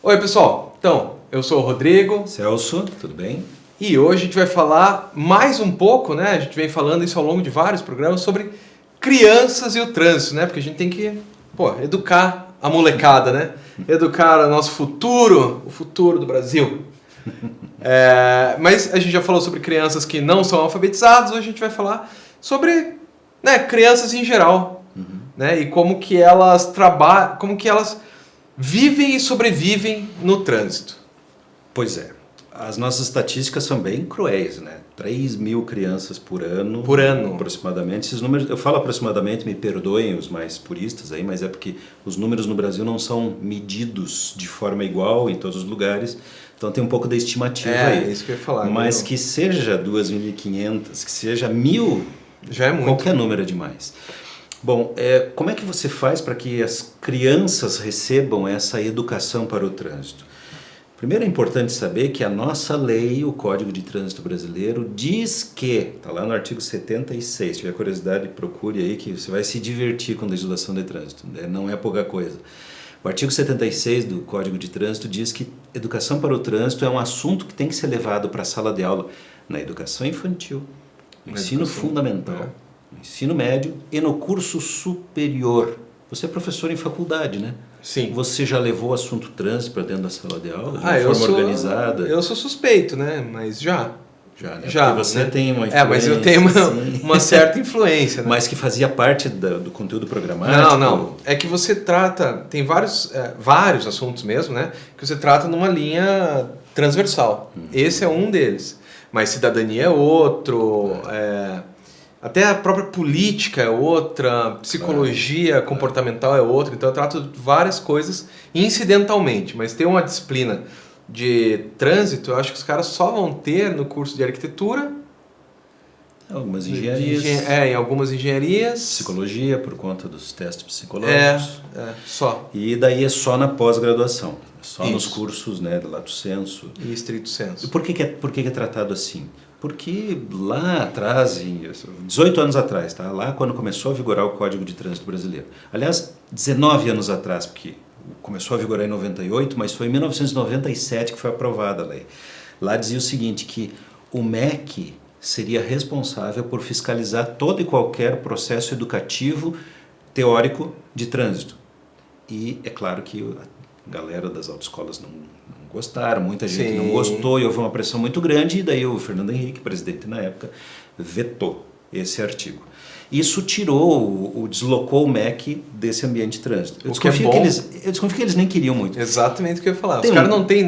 Oi, pessoal. Então, eu sou o Rodrigo. Celso, tudo bem? E hoje a gente vai falar mais um pouco, né? A gente vem falando isso ao longo de vários programas sobre crianças e o trânsito, né? Porque a gente tem que, educar a molecada, né? Educar o nosso futuro, o futuro do Brasil. Mas a gente já falou sobre crianças que não são alfabetizadas, hoje a gente vai falar sobre, né, crianças em geral, né? E como que elas trabalham, como que elas vivem e sobrevivem no trânsito. Pois é. As nossas estatísticas são bem cruéis, né? 3 mil crianças por ano. Por ano. Aproximadamente. Esses números, eu falo aproximadamente, me perdoem os mais puristas aí, mas é porque os números no Brasil não são medidos de forma igual em todos os lugares. Então tem um pouco da estimativa aí. É isso que eu ia falar. Mas que seja 2.500, que seja 1.000, já é muito. Qualquer número é demais. Bom, como é que você faz para que as crianças recebam essa educação para o trânsito? Primeiro é importante saber que a nossa lei, o Código de Trânsito Brasileiro, diz que, está lá no artigo 76, se tiver curiosidade, procure aí que você vai se divertir com a legislação de trânsito, né? Não é pouca coisa. O artigo 76 do Código de Trânsito diz que educação para o trânsito é um assunto que tem que ser levado para a sala de aula na educação infantil, no ensino fundamental, no ensino médio e no curso superior. Você é professor em faculdade, né? Sim. Você já levou o assunto trânsito para dentro da sala de aula, de uma forma organizada? Eu sou suspeito, né? Mas já. Já, né? Já. Porque você tem uma influência. Mas eu tenho uma certa influência, né? Mas que fazia parte do conteúdo programático? Não. É que você trata, tem vários assuntos mesmo, né? Que você trata numa linha transversal. Esse é um deles. Mas cidadania é outro, até a própria política é outra, psicologia comportamental é outra, então eu trato várias coisas incidentalmente, mas tem uma disciplina de trânsito, eu acho que os caras só vão ter no curso de arquitetura. Algumas engenharias. Em algumas engenharias. Psicologia, por conta dos testes psicológicos. Só. E daí é só na pós-graduação, só Isso. nos cursos, né, de lato sensu. E estrito sensu. E por que é tratado assim? Porque lá atrás, 18 anos atrás, tá? Lá quando começou a vigorar o Código de Trânsito Brasileiro. Aliás, 19 anos atrás, porque começou a vigorar em 98, mas foi em 1997 que foi aprovada a lei. Lá dizia o seguinte, que o MEC seria responsável por fiscalizar todo e qualquer processo educativo teórico de trânsito. E é claro que a galera das autoescolas não gostaram, muita gente não gostou e houve uma pressão muito grande e daí o Fernando Henrique, presidente na época, vetou esse artigo. Isso deslocou o MEC desse ambiente de trânsito. Eu desconfio que eles nem queriam muito. Exatamente o que eu ia falar. Os caras não têm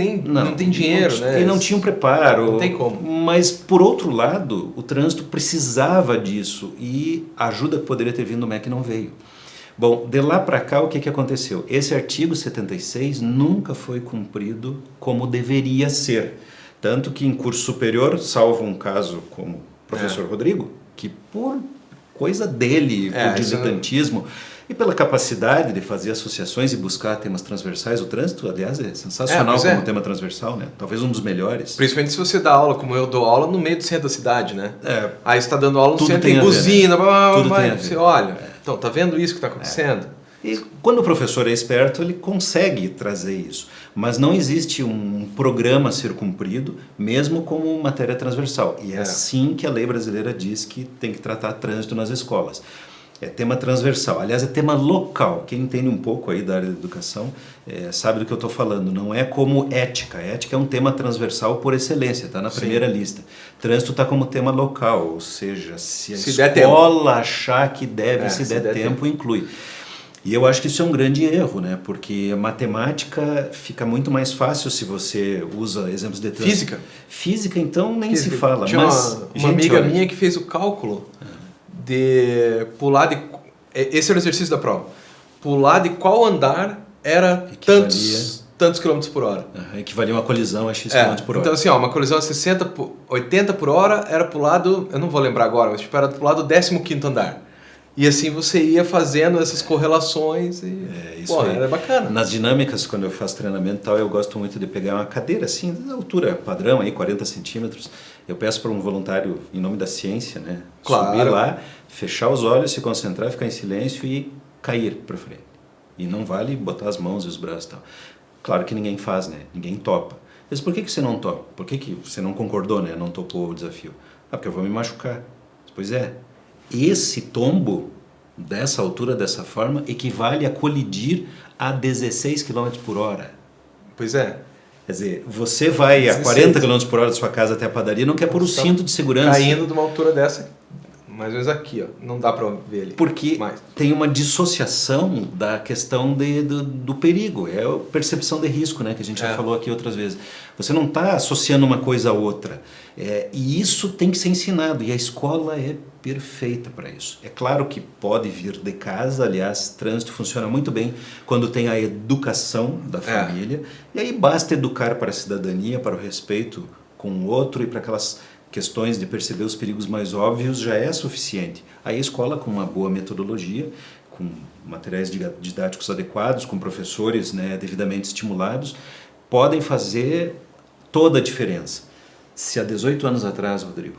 dinheiro, né? E não tinham preparo. Não tem como. Mas, por outro lado, o trânsito precisava disso e a ajuda que poderia ter vindo do MEC não veio. Bom, de lá para cá, o que aconteceu? Esse artigo 76 nunca foi cumprido como deveria ser. Tanto que em curso superior, salvo um caso como o professor Rodrigo, que por coisa dele, por diletantismo e pela capacidade de fazer associações e buscar temas transversais, o trânsito, aliás, é sensacional como tema transversal, né? Talvez um dos melhores. Principalmente se você dá aula, como eu dou aula, no meio do centro da cidade, né? Aí você está dando aula no centro, tem buzina, você olha... Então, tá vendo isso que está acontecendo? E quando o professor é esperto, ele consegue trazer isso. Mas não existe um programa a ser cumprido, mesmo como matéria transversal. E é assim que a lei brasileira diz que tem que tratar trânsito nas escolas. É tema transversal. Aliás, é tema local. Quem entende um pouco aí da área da educação sabe do que eu estou falando. Não é como ética. Ética é um tema transversal por excelência, está na primeira lista. Trânsito está como tema local, ou seja, se a escola achar que deve, se der tempo, inclui. E eu acho que isso é um grande erro, né? Porque a matemática fica muito mais fácil se você usa exemplos de trânsito. Física, então, nem se fala. Tinha uma amiga minha que fez o cálculo de pular de... Esse era o exercício da prova. Pular de qual andar era tantos quilômetros por hora. Equivalia a uma colisão a X km por hora. Então, assim, uma colisão a 80 por hora era pro lado... Eu não vou lembrar agora, mas era pro lado do 15º andar. E assim você ia fazendo essas correlações e era bacana. Nas dinâmicas, quando eu faço treinamento e tal, eu gosto muito de pegar uma cadeira assim, da altura padrão, aí 40 centímetros. Eu peço para um voluntário, em nome da ciência, né, subir lá, fechar os olhos, se concentrar, ficar em silêncio e cair para frente. E não vale botar as mãos e os braços e tal. Claro que ninguém faz, né? Ninguém topa. Mas por que você não topa? Por que você não concordou, né? Não topou o desafio? Ah, porque eu vou me machucar. Pois é. Esse tombo, dessa altura, dessa forma, equivale a colidir a 16 km por hora. Pois é. Quer dizer, você vai 16. A 40 km por hora da sua casa até a padaria, não quer pôr o cinto de segurança. Caindo de uma altura dessa, mais ou menos aqui, ó. Não dá para ver ali. Porque tem uma dissociação da questão do perigo. É a percepção de risco, né? Que a gente já falou aqui outras vezes. Você não está associando uma coisa a outra. E isso tem que ser ensinado. E a escola é perfeita para isso. É claro que pode vir de casa. Aliás, trânsito funciona muito bem quando tem a educação da família. E aí basta educar para a cidadania, para o respeito com o outro e para aquelas questões de perceber os perigos mais óbvios já é suficiente. Aí a escola, com uma boa metodologia, com materiais didáticos adequados, com professores, né, devidamente estimulados, podem fazer toda a diferença. Se há 18 anos atrás, Rodrigo,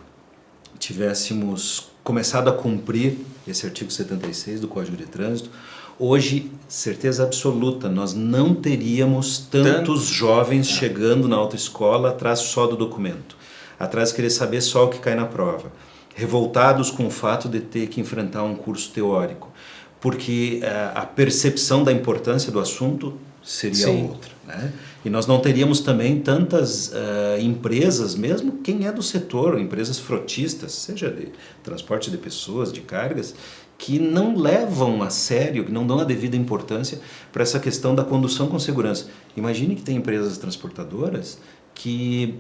tivéssemos começado a cumprir esse artigo 76 do Código de Trânsito, hoje, certeza absoluta, nós não teríamos tantos jovens chegando na autoescola atrás só do documento. Atrás de querer saber só o que cai na prova, revoltados com o fato de ter que enfrentar um curso teórico, porque a percepção da importância do assunto seria outra, né? E nós não teríamos também tantas empresas, mesmo quem é do setor, empresas frotistas, seja de transporte de pessoas, de cargas, que não levam a sério, que não dão a devida importância para essa questão da condução com segurança. Imagine que tem empresas transportadoras que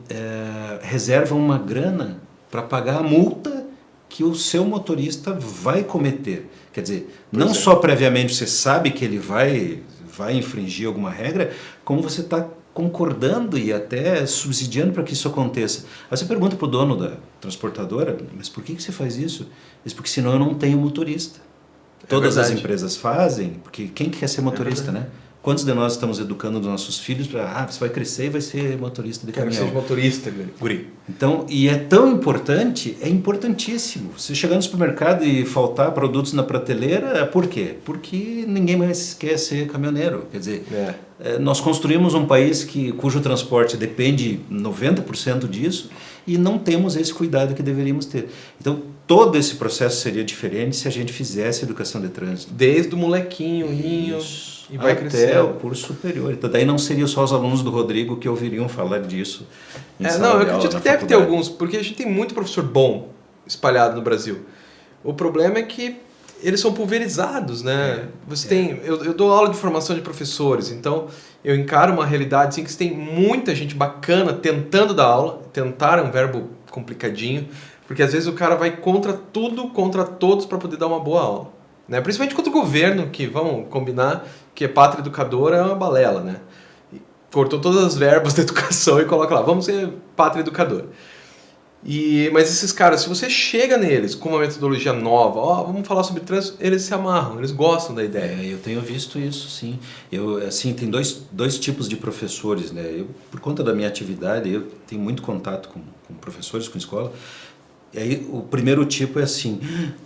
reservam uma grana para pagar a multa que o seu motorista vai cometer. Quer dizer, não só previamente você sabe que ele vai infringir alguma regra, como você está concordando e até subsidiando para que isso aconteça. Aí você pergunta para o dono da transportadora, mas por que você faz isso? Diz, porque senão eu não tenho motorista. Todas as empresas fazem, porque quem quer ser motorista, né? Quantos de nós estamos educando os nossos filhos para, você vai crescer e vai ser motorista de caminhão? Quero ser motorista, guri. Então, e é tão importante, é importantíssimo. Se chegar no supermercado e faltar produtos na prateleira, por quê? Porque ninguém mais quer ser caminhoneiro. Quer dizer, nós construímos um país cujo transporte depende 90% disso e não temos esse cuidado que deveríamos ter. Então, todo esse processo seria diferente se a gente fizesse educação de trânsito. Desde o molequinho, e vai crescer até o curso superior. Então, daí não seriam só os alunos do Rodrigo que ouviriam falar disso. Eu acredito que deve ter alguns, porque a gente tem muito professor bom espalhado no Brasil. O problema é que eles são pulverizados, né? Eu dou aula de formação de professores, então eu encaro uma realidade assim, que tem muita gente bacana tentando dar aula. Tentar é um verbo complicadinho, porque às vezes o cara vai contra tudo, contra todos para poder dar uma boa aula, né? Principalmente contra o governo, que vamos combinar que pátria educadora é uma balela, né? Cortou todas as verbas da educação e coloca lá, vamos ser pátria educadora. Mas esses caras, se você chega neles com uma metodologia nova, vamos falar sobre trânsito, eles se amarram, eles gostam da ideia. Eu tenho visto isso, sim. Tem dois tipos de professores, né? Eu, por conta da minha atividade, eu tenho muito contato com professores, com escola. E aí o primeiro tipo é assim,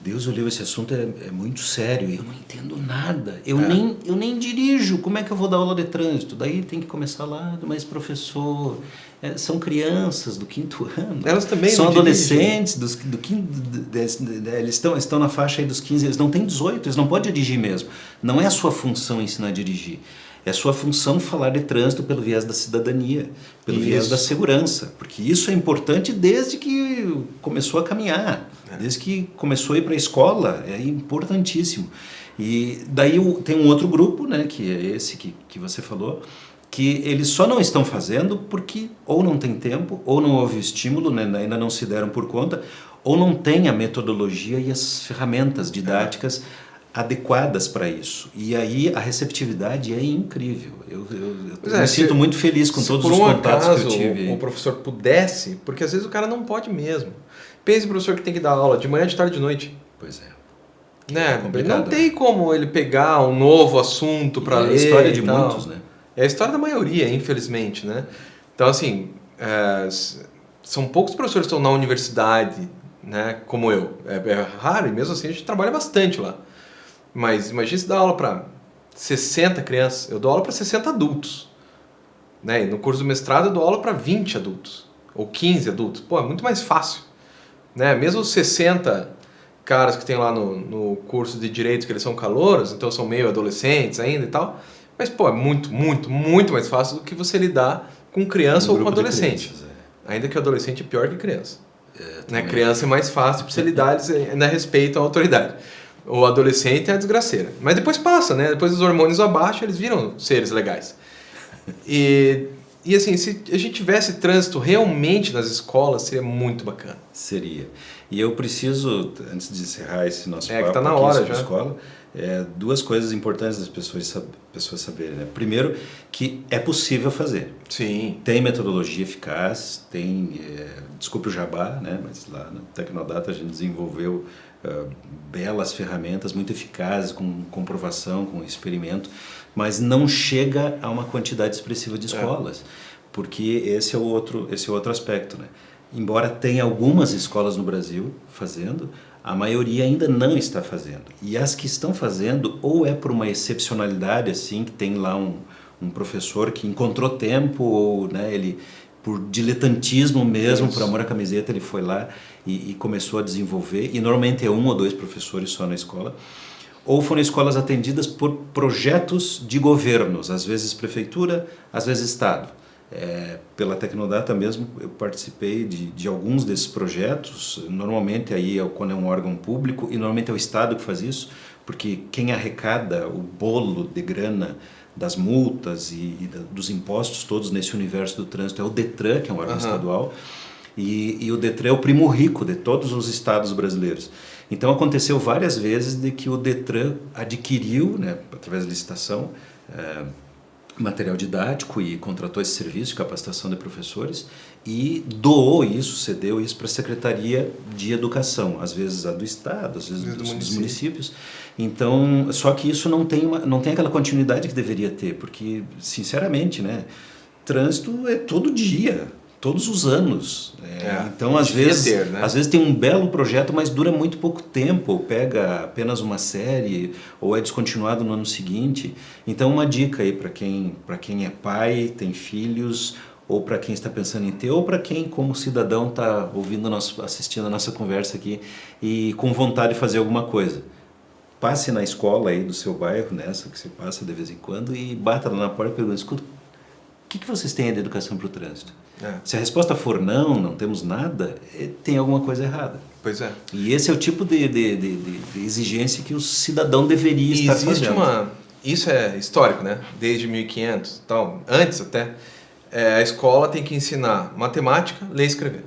Deus, olhou, esse assunto é muito sério, eu não entendo nada, eu nem dirijo, como é que eu vou dar aula de trânsito? Daí tem que começar lá, mas professor, são crianças do 5º ano, elas também são adolescentes do quinto, eles estão na faixa aí dos 15, eles não têm 18, eles não podem dirigir mesmo, não é a sua função ensinar a dirigir. É sua função falar de trânsito pelo viés da cidadania, pelo viés da segurança, porque isso é importante desde que começou a caminhar, desde que começou a ir para a escola, é importantíssimo. E daí tem um outro grupo, né, que é esse que você falou, que eles só não estão fazendo porque ou não tem tempo, ou não houve estímulo, né, ainda não se deram por conta, ou não tem a metodologia e as ferramentas didáticas adequadas para isso. E aí a receptividade é incrível. Eu me sinto muito feliz com todos os contatos que eu tive. Se o professor pudesse, porque às vezes o cara não pode mesmo. Pense no professor que tem que dar aula de manhã, de tarde, de noite. Pois é. Né? Não tem como ele pegar um novo assunto para ler. É a história de muitos, né? É a história da maioria, infelizmente, né? Então, assim, são poucos professores que estão na universidade, né? Como eu. É raro, e mesmo assim a gente trabalha bastante lá. Mas imagina se dar aula para 60 crianças, eu dou aula para 60 adultos. né? E no curso do mestrado eu dou aula para 20 adultos, ou 15 adultos. Pô, é muito mais fácil, né? Mesmo os 60 caras que tem lá no curso de Direito, que eles são calouros, então são meio adolescentes ainda e tal, mas, pô, é muito, muito, muito mais fácil do que você lidar com criança ou com adolescente. Crianças, Ainda que o adolescente é pior que criança. Né? Criança é mais fácil para você lidar, eles ainda respeitam a autoridade. O adolescente é a desgraceira. Mas depois passa, né? Depois os hormônios abaixam, eles viram seres legais. E assim, se a gente tivesse trânsito realmente nas escolas, seria muito bacana. Seria. E eu preciso, antes de encerrar esse nosso papo que tá na aqui hora sobre já. Escola, duas coisas importantes das pessoas saberem. Né? Primeiro, que é possível fazer. Sim. Tem metodologia eficaz, tem, desculpe o jabá, né? Mas lá no Tecnodata a gente desenvolveu belas ferramentas, muito eficazes, com comprovação, com experimento, mas não chega a uma quantidade expressiva de escolas, porque esse é o outro aspecto, né? Embora tenha algumas escolas no Brasil fazendo, a maioria ainda não está fazendo. E as que estão fazendo, ou é por uma excepcionalidade, assim, que tem lá um professor que encontrou tempo, ou né, ele, por diletantismo mesmo, por amor à camiseta, ele foi lá e começou a desenvolver, e normalmente é 1 ou 2 professores só na escola, ou foram escolas atendidas por projetos de governos, às vezes prefeitura, às vezes estado. Pela Tecnodata mesmo, eu participei de alguns desses projetos, normalmente aí quando é um órgão público, e normalmente é o Estado que faz isso, porque quem arrecada o bolo de grana das multas e dos impostos todos nesse universo do trânsito é o Detran, que é um órgão estadual, e o Detran é o primo rico de todos os estados brasileiros. Então aconteceu várias vezes de que o Detran adquiriu, né, através de licitação, material didático e contratou esse serviço de capacitação de professores e doou isso, cedeu isso para a Secretaria de Educação, às vezes a do Estado, às vezes dos municípios. Então, só que isso não tem aquela continuidade que deveria ter, porque, sinceramente, né, trânsito é todo dia, todos os anos. Então, às vezes tem um belo projeto, mas dura muito pouco tempo, ou pega apenas uma série, ou é descontinuado no ano seguinte. Então, uma dica aí para quem é pai, tem filhos, ou para quem está pensando em ter, ou para quem, como cidadão, está assistindo a nossa conversa aqui e com vontade de fazer alguma coisa. Passe na escola aí do seu bairro, nessa que você passa de vez em quando, e bata lá na porta e pergunta: escuta, o que vocês têm de educação para o trânsito? Se a resposta for não temos nada, tem alguma coisa errada. Pois é. E esse é o tipo de exigência que o cidadão deveria estar fazendo. Isso é histórico, né? Desde 1500, tal, antes até, a escola tem que ensinar matemática, ler e escrever.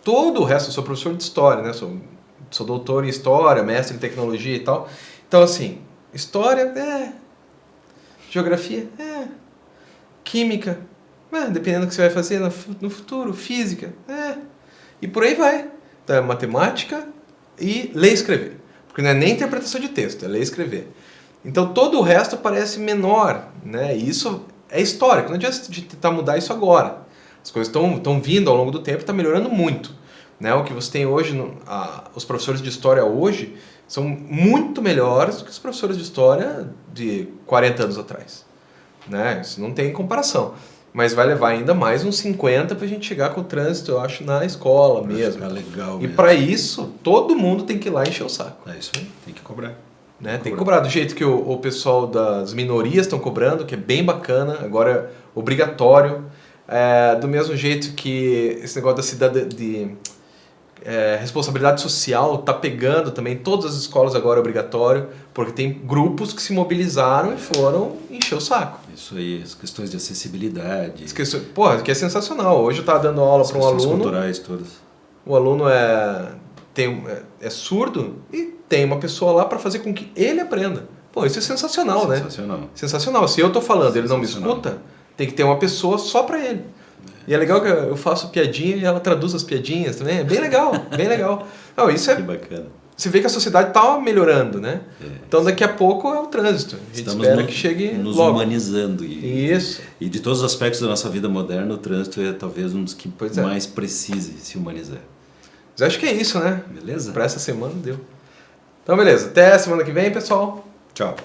Todo o resto, eu sou professor de história, né? Sou doutor em história, mestre em tecnologia e tal. Então, assim, história, geografia, química, dependendo do que você vai fazer no futuro, física, e por aí vai. Então, é matemática e ler e escrever. Porque não é nem interpretação de texto, é ler e escrever. Então, todo o resto parece menor, né? E isso é histórico, não adianta de tentar mudar isso agora. As coisas estão vindo ao longo do tempo e está melhorando muito. Né? O que você tem hoje, os professores de história hoje, são muito melhores do que os professores de história de 40 anos atrás. Né? Isso não tem comparação. Mas vai levar ainda mais uns 50 para a gente chegar com o trânsito, eu acho, na escola pra mesmo. Ficar legal e para isso, todo mundo tem que ir lá encher o saco. É isso aí, tem que cobrar. Né? Tem que cobrar do jeito que o pessoal das minorias estão cobrando, que é bem bacana, agora é obrigatório. Do mesmo jeito que esse negócio responsabilidade social está pegando também, todas as escolas agora é obrigatório, porque tem grupos que se mobilizaram e foram encher o saco. Isso aí, as questões de acessibilidade. Que é sensacional. Hoje eu estava dando aula para um aluno. Culturais todas. O aluno é surdo e tem uma pessoa lá para fazer com que ele aprenda. Pô, isso é sensacional, né? Sensacional. Se eu estou falando, ele não me escuta, tem que ter uma pessoa só para ele. E é legal que eu faço piadinha e ela traduz as piadinhas também. É bem legal, bem legal. Não, isso é... Que bacana. Você vê que a sociedade está melhorando, né? Então daqui a pouco é o trânsito. A gente espera que chegue nos logo. Humanizando. Isso. E de todos os aspectos da nossa vida moderna, o trânsito é talvez um dos que mais precise se humanizar. Mas acho que é isso, né? Beleza? Para essa semana deu. Então beleza, até a semana que vem, pessoal. Tchau.